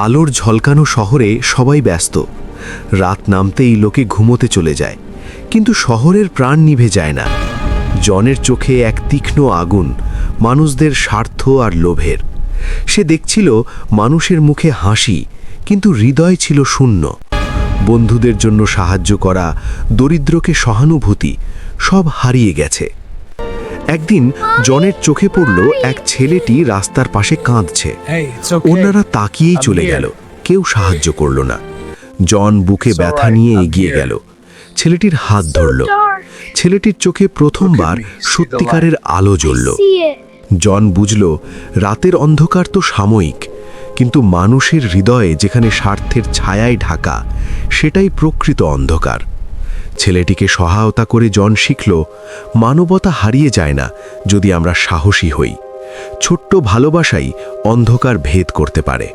আলোর ঝলকানো শহরে সবাই ব্যস্ত। রাত নামতেই লোকে ঘুমোতে চলে যায়, কিন্তু শহরের প্রাণ নিভে যায় না। জনের চোখে এক তীক্ষ্ণ আগুন, মানুষদের স্বার্থ আর লোভের। সে দেখছিল মানুষের মুখে হাসি, কিন্তু হৃদয় ছিল শূন্য। বন্ধুদের জন্য সাহায্য করা, দরিদ্রকে সহানুভূতি, সব হারিয়ে গেছে। একদিন জনের চোখে পড়ল এক ছেলেটি রাস্তার পাশে কাঁদছে। অন্যরা তাকিয়েই চলে গেল, কেউ সাহায্য করল না। জন বুকে ব্যথা নিয়ে এগিয়ে গেল, ছেলেটির হাত ধরল। ছেলেটির চোখে প্রথমবার সত্যিকারের আলো জ্বলল। জন বুঝল, রাতের অন্ধকার তো সাময়িক, কিন্তু মানুষের হৃদয়ে যেখানে স্বার্থের ছায়ায় ঢাকা, সেটাই প্রকৃত অন্ধকার। ছেলেটিকে সহায়তা করে জন শিখল, মানবতা হারিয়ে যায় না যদি আমরা সাহসী হই। ছোট্ট ভালোবাসাই অন্ধকার ভেদ করতে পারে।